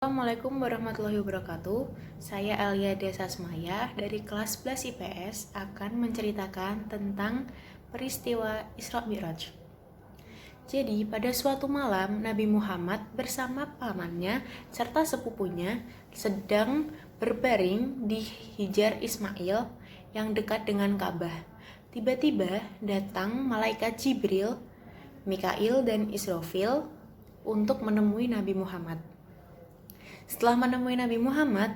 Assalamualaikum warahmatullahi wabarakatuh. Saya Alia Desasmaya dari kelas 11 IPS akan menceritakan tentang peristiwa Isra Mi'raj. Jadi, pada suatu malam Nabi Muhammad bersama pamannya serta sepupunya sedang berbaring di Hijar Ismail yang dekat dengan Ka'bah. Tiba-tiba datang malaikat Jibril, Mikail dan Israfil untuk menemui Nabi Muhammad. Setelah menemui Nabi Muhammad,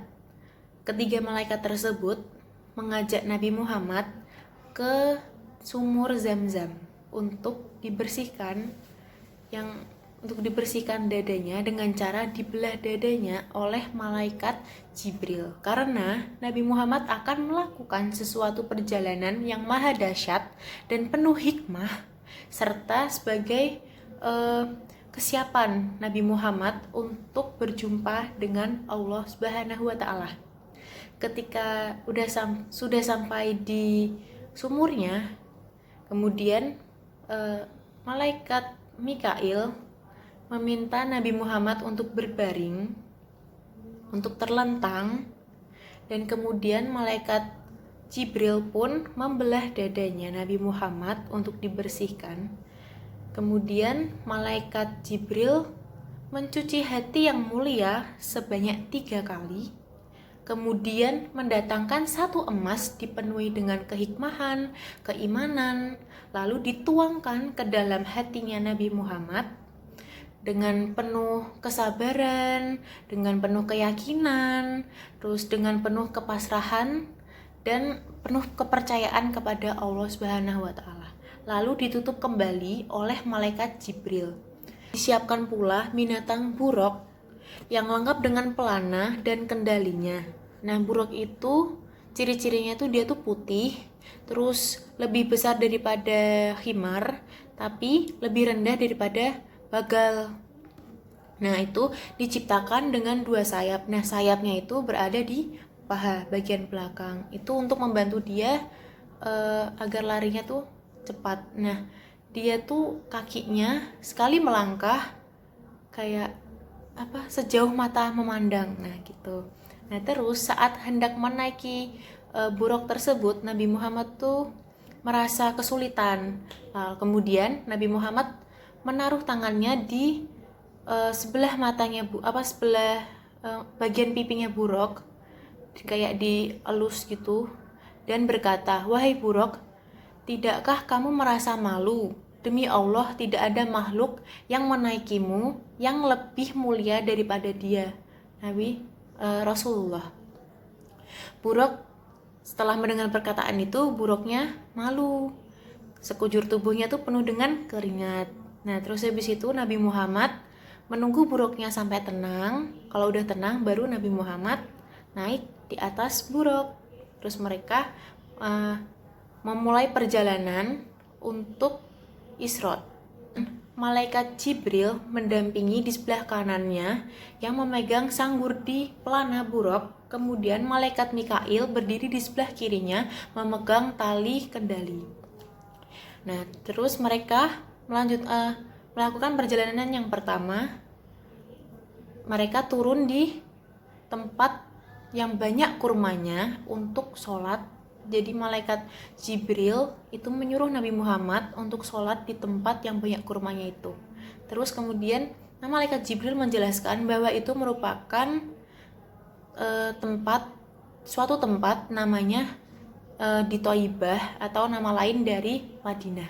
ketiga malaikat tersebut mengajak Nabi Muhammad ke sumur Zam-Zam untuk dibersihkan dadanya dengan cara dibelah dadanya oleh malaikat Jibril. Karena Nabi Muhammad akan melakukan sesuatu perjalanan yang maha dahsyat dan penuh hikmah serta sebagai kesiapan Nabi Muhammad untuk berjumpa dengan Allah Subhanahu wa taala. Ketika sudah sampai di sumurnya, kemudian malaikat Mikail meminta Nabi Muhammad untuk berbaring, untuk terlentang, dan kemudian malaikat Jibril pun membelah dadanya Nabi Muhammad untuk dibersihkan. Kemudian malaikat Jibril mencuci hati yang mulia sebanyak 3 kali. Kemudian mendatangkan satu emas dipenuhi dengan kehikmahan, keimanan, lalu dituangkan ke dalam hatinya Nabi Muhammad dengan penuh kesabaran, dengan penuh keyakinan, terus dengan penuh kepasrahan dan penuh kepercayaan kepada Allah Subhanahu wa taala. Lalu ditutup kembali oleh malaikat Jibril. Disiapkan pula binatang buruk yang lengkap dengan pelana dan kendalinya. Nah, buruk itu ciri-cirinya tuh dia tuh putih, terus lebih besar daripada himar, tapi lebih rendah daripada bagal. Nah, itu diciptakan dengan 2 sayap. Nah, sayapnya itu berada di paha bagian belakang. Itu untuk membantu dia agar larinya tuh cepat. Nah, dia tuh kakinya sekali melangkah kayak sejauh mata memandang. Nah, gitu. Nah, terus saat hendak menaiki buruk tersebut, Nabi Muhammad tuh merasa kesulitan. Kemudian Nabi Muhammad menaruh tangannya di sebelah matanya bagian pipinya buruk, kayak dielus gitu, dan berkata, "Wahai buruk, tidakkah kamu merasa malu? Demi Allah, tidak ada makhluk yang menaikimu yang lebih mulia daripada dia." Rasulullah. Buruk setelah mendengar perkataan itu, buruknya malu. Sekujur tubuhnya tuh penuh dengan keringat. Nah, terus habis itu Nabi Muhammad menunggu buruknya sampai tenang. Kalau udah tenang, baru Nabi Muhammad naik di atas buruk. Terus mereka memulai perjalanan untuk Isra. Malaikat Jibril mendampingi di sebelah kanannya yang memegang sanggur di pelana buruk. Kemudian malaikat Mikail berdiri di sebelah kirinya memegang tali kendali. Nah, terus mereka melakukan perjalanan yang pertama. Mereka turun di tempat yang banyak kurmanya untuk sholat. Jadi malaikat Jibril itu menyuruh Nabi Muhammad untuk sholat di tempat yang banyak kurmanya itu. Terus kemudian malaikat Jibril menjelaskan bahwa itu merupakan suatu tempat namanya di Thaibah atau nama lain dari Madinah.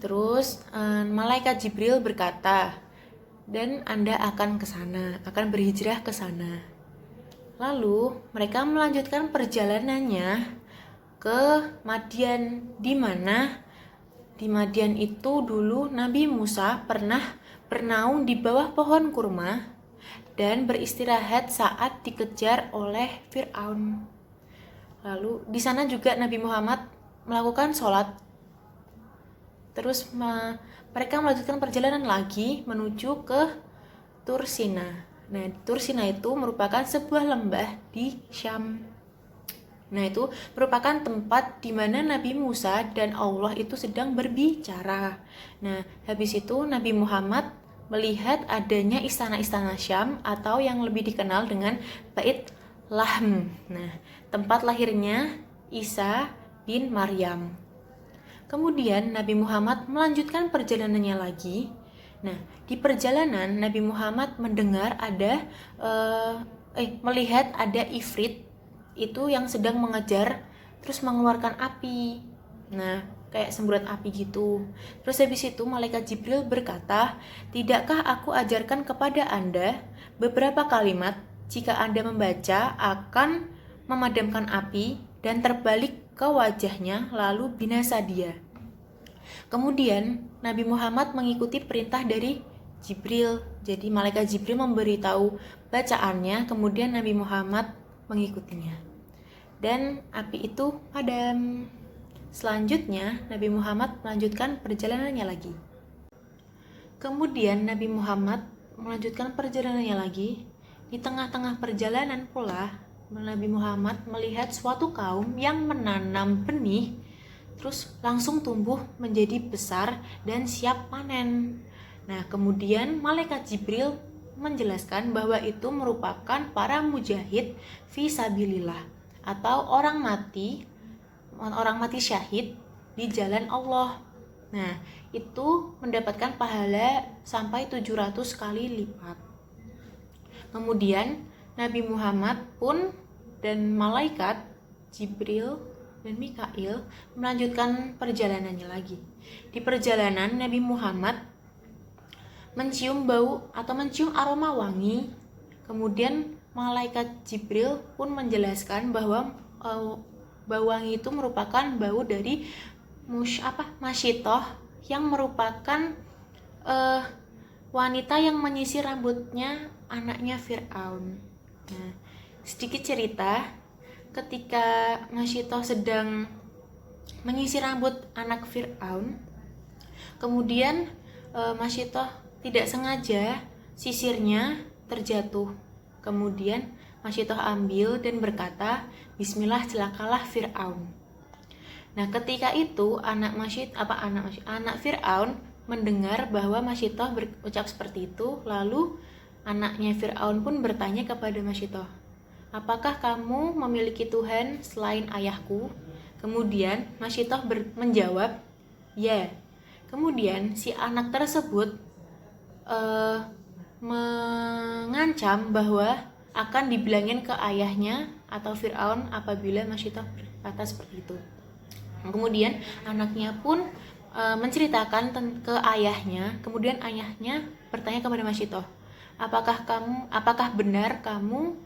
Terus malaikat Jibril berkata, "Dan Anda akan ke sana, akan berhijrah ke sana." Lalu mereka melanjutkan perjalanannya ke Madian, di mana di Madian itu dulu Nabi Musa pernah bernaung di bawah pohon kurma dan beristirahat saat dikejar oleh Fir'aun. Lalu di sana juga Nabi Muhammad melakukan sholat. Terus mereka melanjutkan perjalanan lagi menuju ke Tur Sina. Nah, Tur Sina itu merupakan sebuah lembah di Syam. Nah, itu merupakan tempat di mana Nabi Musa dan Allah itu sedang berbicara. Nah, habis itu Nabi Muhammad melihat adanya istana-istana Syam atau yang lebih dikenal dengan Bait Lahm. Nah, tempat lahirnya Isa bin Maryam. Kemudian Nabi Muhammad melanjutkan perjalanannya lagi. Nah, di perjalanan Nabi Muhammad mendengar melihat ada ifrit itu yang sedang mengejar terus mengeluarkan api. Nah, kayak semburat api gitu. Terus habis itu malaikat Jibril berkata, "Tidakkah aku ajarkan kepada Anda beberapa kalimat jika Anda membaca akan memadamkan api dan terbalik ke wajahnya lalu binasa dia." Kemudian Nabi Muhammad mengikuti perintah dari Jibril. Jadi malaikat Jibril memberitahu bacaannya, kemudian Nabi Muhammad mengikutinya. Dan api itu padam. Selanjutnya Nabi Muhammad melanjutkan perjalanannya lagi. Kemudian Nabi Muhammad melanjutkan perjalanannya lagi. Di tengah-tengah perjalanan pula Nabi Muhammad melihat suatu kaum yang menanam benih terus langsung tumbuh menjadi besar dan siap panen. Nah, kemudian malaikat Jibril menjelaskan bahwa itu merupakan para mujahid fi sabilillah atau orang mati syahid di jalan Allah. Nah, itu mendapatkan pahala sampai 700 kali lipat. Kemudian Nabi Muhammad pun dan malaikat Jibril dan Mikail melanjutkan perjalanannya lagi. Di perjalanan Nabi Muhammad mencium aroma wangi. Kemudian malaikat Jibril pun menjelaskan bahwa bau wangi itu merupakan bau dari Masyitoh yang merupakan wanita yang menyisir rambutnya anaknya Fir'aun. Nah, sedikit cerita. Ketika Masyitoh sedang menyisir rambut anak Fir'aun, kemudian Masyitoh tidak sengaja sisirnya terjatuh. Kemudian Masyitoh ambil dan berkata, "Bismillah, celakalah Fir'aun." Nah, ketika itu anak Fir'aun mendengar bahwa Masyitoh berucap seperti itu, lalu anaknya Fir'aun pun bertanya kepada Masyitoh, "Apakah kamu memiliki Tuhan selain ayahku?" Kemudian Masyitoh menjawab, "Ya." Kemudian si anak tersebut mengancam bahwa akan dibilangin ke ayahnya atau Fir'aun apabila Masyitoh berkata seperti itu. Kemudian anaknya pun menceritakan ke ayahnya. Kemudian ayahnya bertanya kepada Masyitoh, apakah benar kamu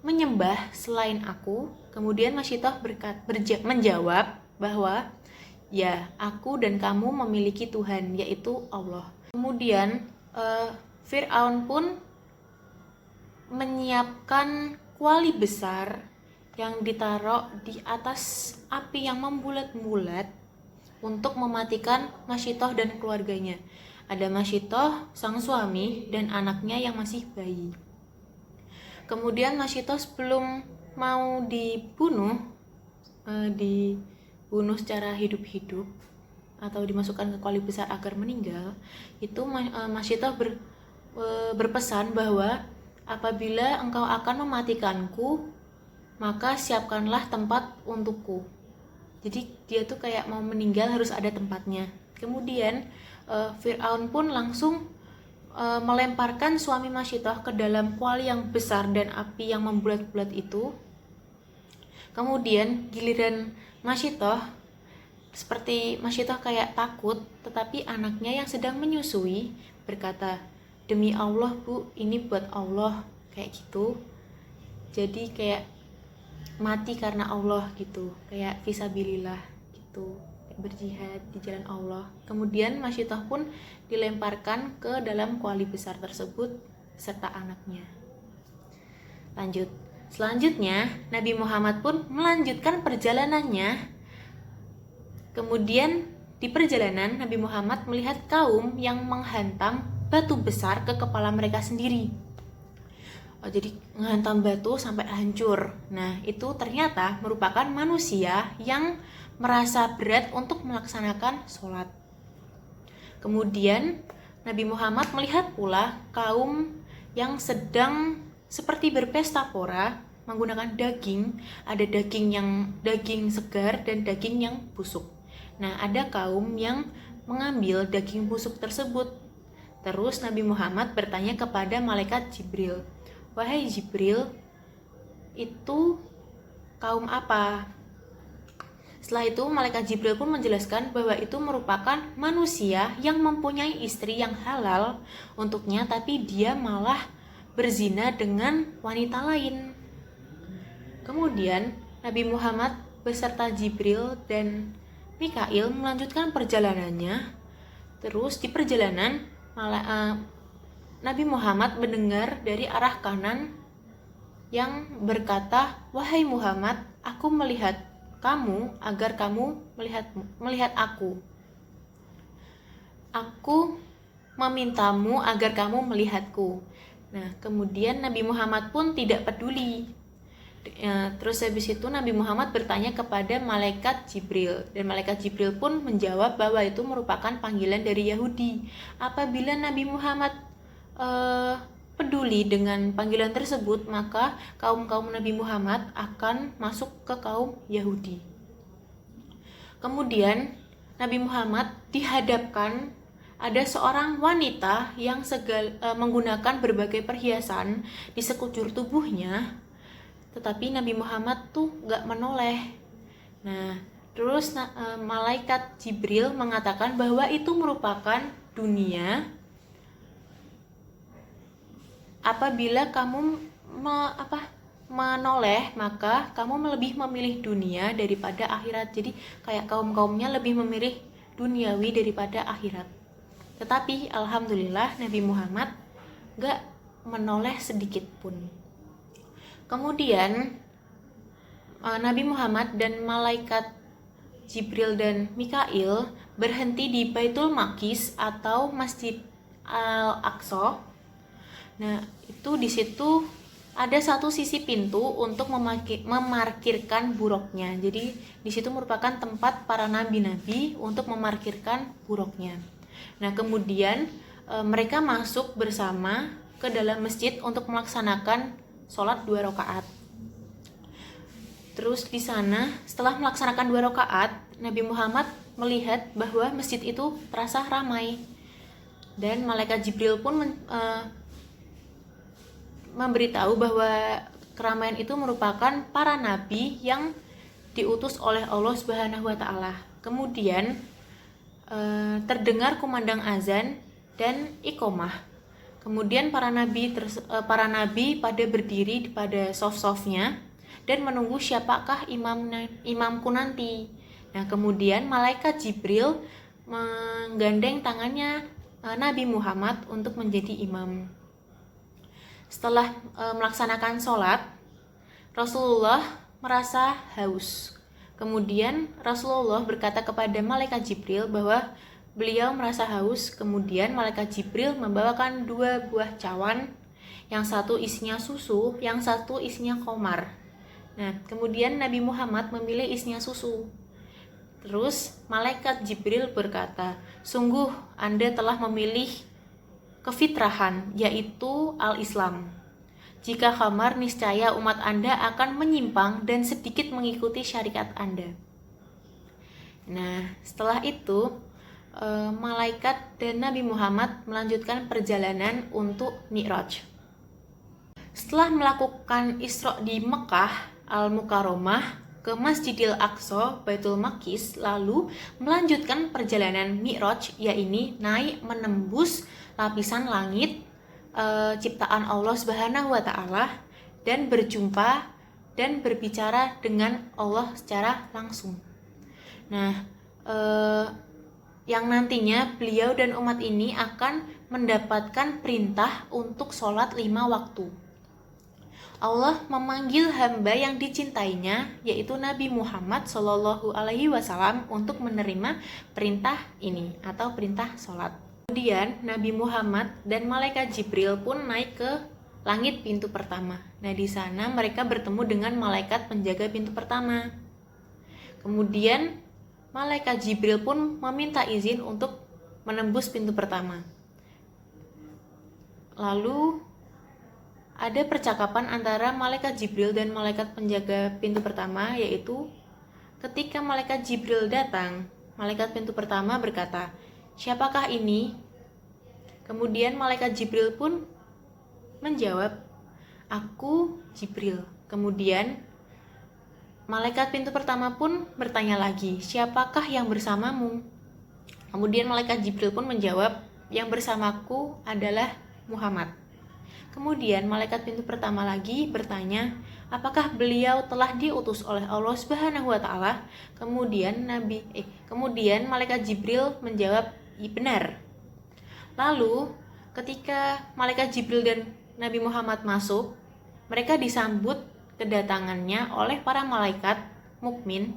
menyembah selain aku?" Kemudian Masyitoh menjawab bahwa ya, aku dan kamu memiliki Tuhan, yaitu Allah. Kemudian Fir'aun pun menyiapkan kuali besar yang ditaruh di atas api yang membulat-bulat untuk mematikan Masyitoh dan keluarganya. Ada Masyitoh, sang suami, dan anaknya yang masih bayi. Kemudian Masyitoh sebelum mau dibunuh secara hidup-hidup atau dimasukkan ke kuali besar agar meninggal, itu Masyitoh berpesan bahwa apabila engkau akan mematikanku, maka siapkanlah tempat untukku. Jadi dia tuh kayak mau meninggal harus ada tempatnya. Kemudian Fir'aun pun langsung melemparkan suami Masyitoh ke dalam kuali yang besar dan api yang membulat-bulat itu. Kemudian giliran Masyitoh, seperti Masyitoh kayak takut, tetapi anaknya yang sedang menyusui berkata, "Demi Allah Bu, ini buat Allah," kayak gitu. Jadi kayak mati karena Allah gitu, kayak fisabilillah gitu, berjihad di jalan Allah. Kemudian Masyitoh pun dilemparkan ke dalam kuali besar tersebut serta anaknya. Lanjut. Selanjutnya Nabi Muhammad pun melanjutkan perjalanannya. Kemudian di perjalanan Nabi Muhammad melihat kaum yang menghantam batu besar ke kepala mereka sendiri. Jadi menghantam batu sampai hancur. Nah, itu ternyata merupakan manusia yang merasa berat untuk melaksanakan sholat. Kemudian Nabi Muhammad melihat pula kaum yang sedang seperti berpesta pora menggunakan daging. Ada daging segar dan daging yang busuk. Nah, ada kaum yang mengambil daging busuk tersebut. Terus Nabi Muhammad bertanya kepada malaikat Jibril, "Wahai Jibril, itu kaum apa?" Setelah itu malaikat Jibril pun menjelaskan bahwa itu merupakan manusia yang mempunyai istri yang halal untuknya, tapi dia malah berzina dengan wanita lain. Kemudian Nabi Muhammad beserta Jibril dan Mikail melanjutkan perjalanannya. Terus di perjalanan Nabi Muhammad mendengar dari arah kanan yang berkata, "Wahai Muhammad, aku melihat kamu agar kamu melihat aku. Aku memintamu agar kamu melihatku." Nah, kemudian Nabi Muhammad pun tidak peduli. Terus habis itu Nabi Muhammad bertanya kepada malaikat Jibril, dan malaikat Jibril pun menjawab bahwa itu merupakan panggilan dari Yahudi. Apabila Nabi Muhammad peduli dengan panggilan tersebut, maka kaum-kaum Nabi Muhammad akan masuk ke kaum Yahudi. Kemudian Nabi Muhammad dihadapkan ada seorang wanita yang menggunakan berbagai perhiasan di sekujur tubuhnya, tetapi Nabi Muhammad tuh gak menoleh. Nah, terus malaikat Jibril mengatakan bahwa itu merupakan dunia. Apabila kamu menoleh, maka kamu lebih memilih dunia daripada akhirat. Jadi kayak kaum-kaumnya lebih memilih duniawi daripada akhirat. Tetapi alhamdulillah Nabi Muhammad gak menoleh sedikit pun. Kemudian Nabi Muhammad dan malaikat Jibril dan Mikail berhenti di Baitul Maqdis atau Masjid Al-Aqsa. Nah, itu di situ ada satu sisi pintu untuk memarkirkan buruknya. Jadi di situ merupakan tempat para nabi-nabi untuk memarkirkan buruknya. Nah, kemudian mereka masuk bersama ke dalam masjid untuk melaksanakan sholat 2 rakaat. Terus di sana setelah melaksanakan 2 rakaat, Nabi Muhammad melihat bahwa masjid itu terasa ramai. Dan malaikat Jibril pun memberitahu bahwa keramaian itu merupakan para nabi yang diutus oleh Allah Subhanahu wa taala. Kemudian terdengar kumandang azan dan iqomah. Kemudian para nabi pada berdiri pada sof-sofnya dan menunggu siapakah imamku nanti. Nah, kemudian malaikat Jibril menggandeng tangannya Nabi Muhammad untuk menjadi imam. Setelah melaksanakan sholat, Rasulullah merasa haus. Kemudian Rasulullah berkata kepada malaikat Jibril bahwa beliau merasa haus. Kemudian malaikat Jibril membawakan 2 buah cawan, yang satu isinya susu, yang satu isinya khamar. Nah, kemudian Nabi Muhammad memilih isinya susu. Terus malaikat Jibril berkata, "Sungguh Anda telah memilih kefitrahan, yaitu al-Islam. Jika khamar, niscaya umat Anda akan menyimpang dan sedikit mengikuti syariat Anda." Nah, setelah itu malaikat dan Nabi Muhammad melanjutkan perjalanan untuk Mi'raj. Setelah melakukan Isra di Mekah Al-Mukarramah ke Masjidil Aqsa, Baitul Maqdis, lalu melanjutkan perjalanan Mi'raj, yaitu naik menembus lapisan langit ciptaan Allah Subhanahu wa taala dan berjumpa dan berbicara dengan Allah secara langsung. Nah, yang nantinya beliau dan umat ini akan mendapatkan perintah untuk sholat 5 waktu. Allah memanggil hamba yang dicintainya, yaitu Nabi Muhammad SAW, untuk menerima perintah ini atau perintah sholat. Kemudian Nabi Muhammad dan malaikat Jibril pun naik ke langit pintu pertama. Nah, di sana mereka bertemu dengan malaikat penjaga pintu pertama. Kemudian malaikat Jibril pun meminta izin untuk menembus pintu pertama. Lalu ada percakapan antara malaikat Jibril dan malaikat penjaga pintu pertama, yaitu ketika malaikat Jibril datang, malaikat pintu pertama berkata, "Siapakah ini?" Kemudian malaikat Jibril pun menjawab, "Aku Jibril." Kemudian malaikat pintu pertama pun bertanya lagi, "Siapakah yang bersamamu?" Kemudian malaikat Jibril pun menjawab, "Yang bersamaku adalah Muhammad." Kemudian malaikat pintu pertama lagi bertanya, "Apakah beliau telah diutus oleh Allah Subhanahu wa taala?" Kemudian malaikat Jibril menjawab, "Iya, benar." Lalu ketika malaikat Jibril dan Nabi Muhammad masuk, mereka disambut kedatangannya oleh para malaikat mukmin.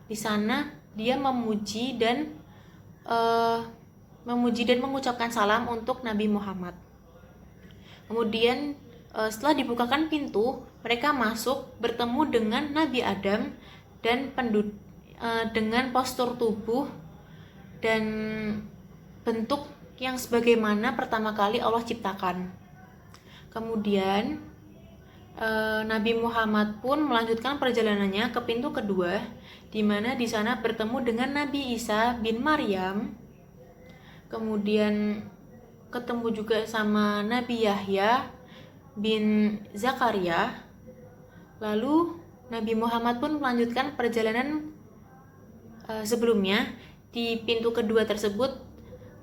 Di sana dia memuji dan mengucapkan salam untuk Nabi Muhammad. Kemudian setelah dibukakan pintu, mereka masuk bertemu dengan Nabi Adam dan dengan postur tubuh dan bentuk yang sebagaimana pertama kali Allah ciptakan. Kemudian Nabi Muhammad pun melanjutkan perjalanannya ke pintu kedua, di mana di sana bertemu dengan Nabi Isa bin Maryam. Kemudian ketemu juga sama Nabi Yahya bin Zakaria. Lalu Nabi Muhammad pun melanjutkan perjalanan sebelumnya. Di pintu kedua tersebut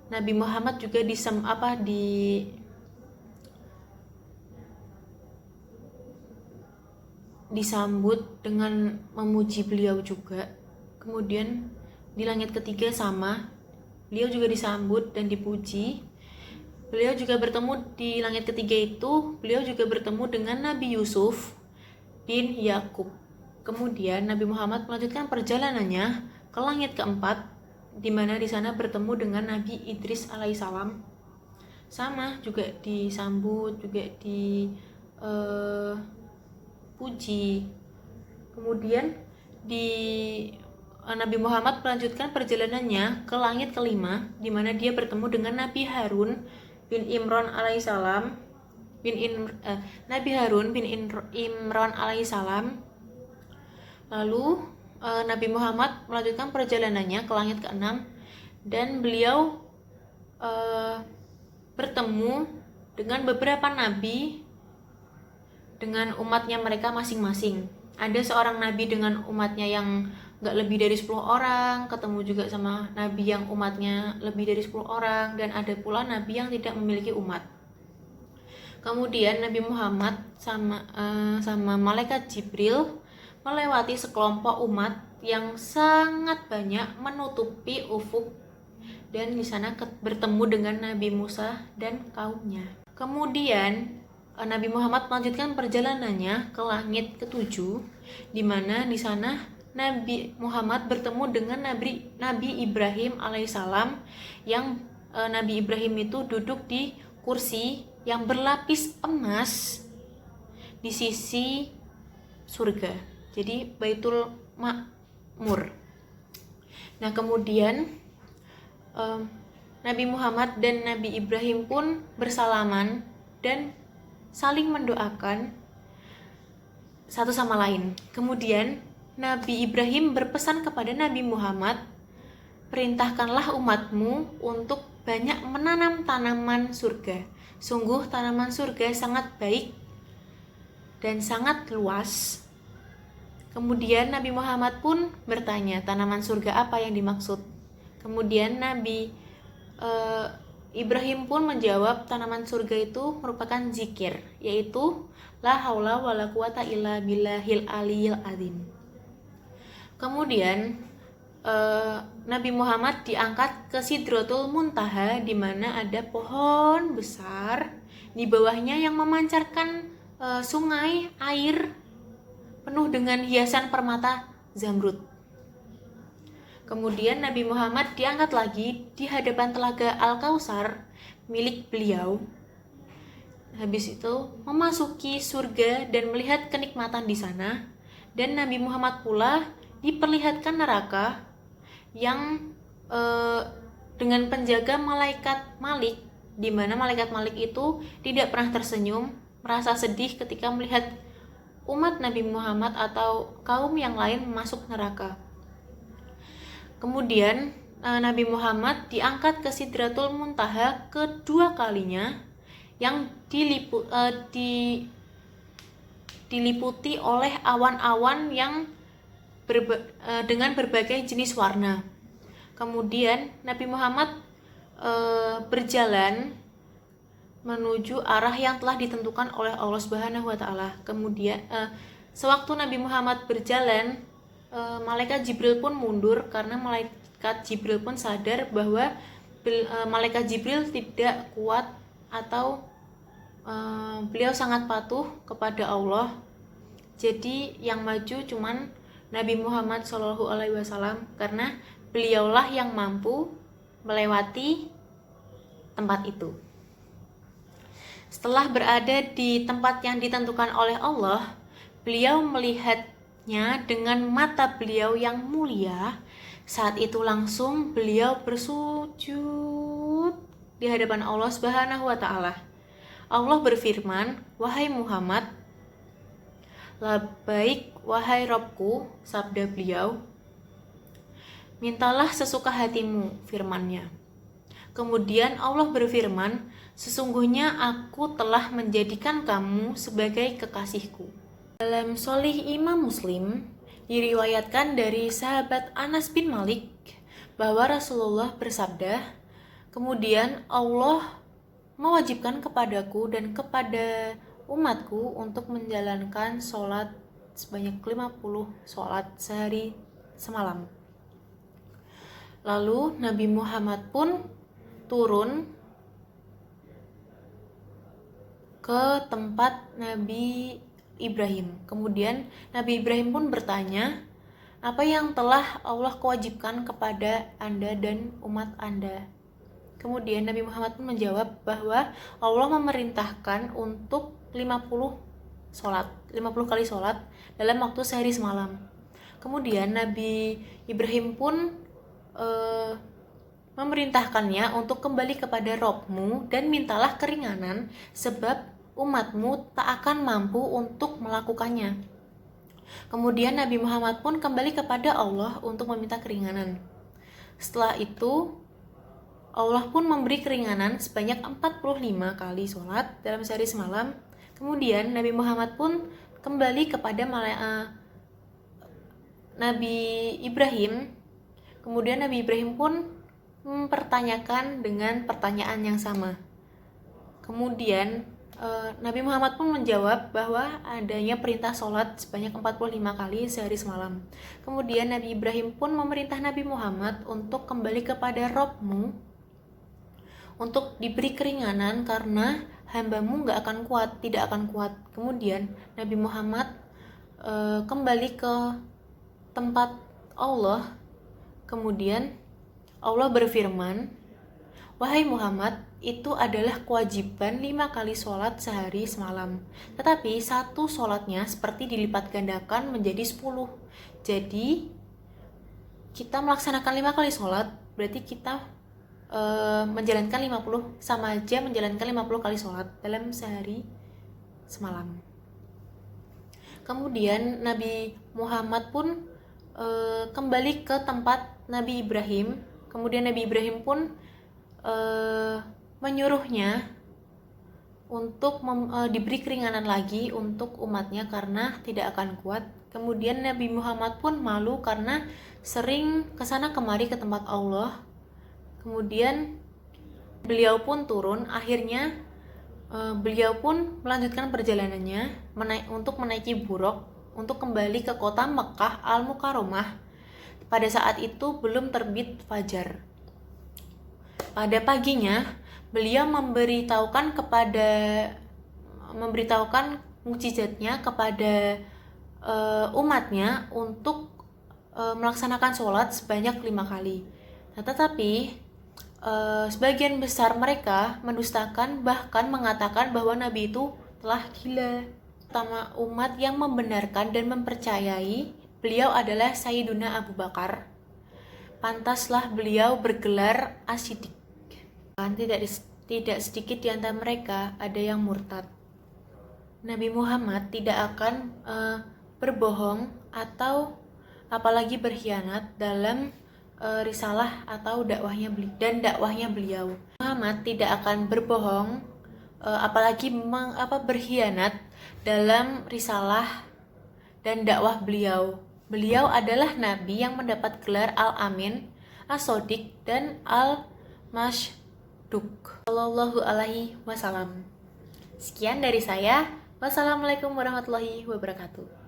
Nabi Muhammad juga disambut dengan memuji beliau juga. Kemudian di langit ketiga sama, beliau juga disambut dan dipuji. Beliau juga bertemu di langit ketiga itu, beliau juga bertemu dengan Nabi Yusuf bin Yakub. Kemudian Nabi Muhammad melanjutkan perjalanannya ke langit keempat, di mana di sana bertemu dengan Nabi Idris alaihissalam. Sama juga disambut, juga dipuji. Kemudian Nabi Muhammad melanjutkan perjalanannya ke langit kelima, di mana dia bertemu dengan Nabi Harun bin Imran alaihissalam. Nabi Harun bin Imran alaihissalam. Lalu Nabi Muhammad melanjutkan perjalanannya ke langit keenam, dan beliau bertemu dengan beberapa nabi dengan umatnya mereka masing-masing. Ada seorang nabi dengan umatnya yang gak lebih dari 10 orang, ketemu juga sama nabi yang umatnya lebih dari 10 orang, dan ada pula nabi yang tidak memiliki umat. Kemudian Nabi Muhammad sama malaikat Jibril melewati sekelompok umat yang sangat banyak menutupi ufuk, dan di sana bertemu dengan Nabi Musa dan kaumnya. Kemudian Nabi Muhammad melanjutkan perjalanannya ke langit ketujuh, di mana di sana Nabi Muhammad bertemu dengan Nabi Ibrahim alaihissalam, yang Nabi Ibrahim itu duduk di kursi yang berlapis emas di sisi surga, jadi Baitul Ma'mur. Nah, kemudian Nabi Muhammad dan Nabi Ibrahim pun bersalaman dan saling mendoakan satu sama lain. Kemudian Nabi Ibrahim berpesan kepada Nabi Muhammad, "Perintahkanlah umatmu untuk banyak menanam tanaman surga. Sungguh tanaman surga sangat baik dan sangat luas." Kemudian Nabi Muhammad pun bertanya, tanaman surga apa yang dimaksud? Kemudian Nabi Ibrahim pun menjawab, tanaman surga itu merupakan zikir, yaitu la haula wala quwata illa billahil aliyil azim. Kemudian Nabi Muhammad diangkat ke Sidratul Muntaha, di mana ada pohon besar di bawahnya yang memancarkan sungai air penuh dengan hiasan permata zamrud. Kemudian Nabi Muhammad diangkat lagi di hadapan telaga Al-Kautsar milik beliau. Habis itu memasuki surga dan melihat kenikmatan di sana. Dan Nabi Muhammad pula diperlihatkan neraka yang dengan penjaga malaikat Malik di mana malaikat-malaikat itu tidak pernah tersenyum, merasa sedih ketika melihat umat Nabi Muhammad atau kaum yang lain masuk neraka. Kemudian Nabi Muhammad diangkat ke Sidratul Muntaha kedua kalinya, yang diliputi oleh awan-awan yang dengan berbagai jenis warna. Kemudian Nabi Muhammad berjalan menuju arah yang telah ditentukan oleh Allah Subhanahu wa taala. Kemudian sewaktu Nabi Muhammad berjalan, malaikat Jibril pun mundur karena malaikat Jibril pun sadar bahwa malaikat Jibril tidak kuat atau beliau sangat patuh kepada Allah. Jadi yang maju cuman Nabi Muhammad SAW karena beliaulah yang mampu melewati tempat itu. Setelah berada di tempat yang ditentukan oleh Allah, beliau melihatnya dengan mata beliau yang mulia. Saat itu langsung beliau bersujud di hadapan Allah Subhanahu wa taala. Allah berfirman, "Wahai Muhammad, labbaik wahai Robku," sabda beliau. "Mintalah sesuka hatimu," firman-Nya. Kemudian Allah berfirman, "Sesungguhnya aku telah menjadikan kamu sebagai kekasihku." Dalam Sahih Imam Muslim diriwayatkan dari sahabat Anas bin Malik bahwa Rasulullah bersabda, "Kemudian Allah mewajibkan kepadaku dan kepada umatku untuk menjalankan sholat sebanyak 50 sholat sehari semalam." Lalu Nabi Muhammad pun turun ke tempat Nabi Ibrahim. Kemudian Nabi Ibrahim pun bertanya, "Apa yang telah Allah kewajibkan kepada Anda dan umat Anda?" Kemudian Nabi Muhammad pun menjawab bahwa Allah memerintahkan untuk 50 kali sholat dalam waktu sehari semalam. Kemudian Nabi Ibrahim pun memerintahkannya untuk kembali kepada Robmu dan mintalah keringanan sebab umatmu tak akan mampu untuk melakukannya. Kemudian Nabi Muhammad pun kembali kepada Allah untuk meminta keringanan. Setelah itu Allah pun memberi keringanan sebanyak 45 kali sholat dalam sehari semalam. Kemudian Nabi Muhammad pun kembali kepada Nabi Ibrahim. Kemudian Nabi Ibrahim pun mempertanyakan dengan pertanyaan yang sama. Kemudian Nabi Muhammad pun menjawab bahwa adanya perintah sholat sebanyak 45 kali sehari semalam. Kemudian Nabi Ibrahim pun memerintah Nabi Muhammad untuk kembali kepada Robmu untuk diberi keringanan karena hambamu tidak akan kuat. Kemudian Nabi Muhammad kembali ke tempat Allah. Kemudian Allah berfirman, "Wahai Muhammad, itu adalah kewajiban 5 kali sholat sehari semalam. Tetapi satu sholatnya seperti dilipat gandakan menjadi 10. Jadi kita melaksanakan 5 kali sholat, berarti kita menjalankan 50, sama aja menjalankan 50 kali sholat dalam sehari semalam. Kemudian Nabi Muhammad pun kembali ke tempat Nabi Ibrahim. Kemudian Nabi Ibrahim pun menyuruhnya untuk diberi keringanan lagi untuk umatnya karena tidak akan kuat. Kemudian Nabi Muhammad pun malu karena sering kesana kemari ke tempat Allah. Kemudian beliau pun turun. Akhirnya beliau pun melanjutkan perjalanannya untuk menaiki buruk untuk kembali ke kota Mekah Al-Mukarramah. Pada saat itu belum terbit fajar. Pada paginya beliau memberitahukan mukjizatnya kepada umatnya untuk melaksanakan sholat sebanyak 5 kali. Nah, tetapi sebagian besar mereka mendustakan, bahkan mengatakan bahwa Nabi itu telah gila. Pertama umat yang membenarkan dan mempercayai beliau adalah Sayyiduna Abu Bakar. Pantaslah beliau bergelar As-Siddiq. Tidak tidak sedikit di antara mereka ada yang murtad. Nabi Muhammad tidak akan berbohong atau apalagi berkhianat dalam risalah atau dakwahnya beliau. Muhammad tidak akan berbohong apalagi berkhianat dalam risalah dan dakwah beliau. Beliau adalah nabi yang mendapat gelar Al-Amin, As-Shodiq, dan Al-Masduq sallallahu alaihi wasallam. Sekian dari saya. Wassalamualaikum warahmatullahi wabarakatuh.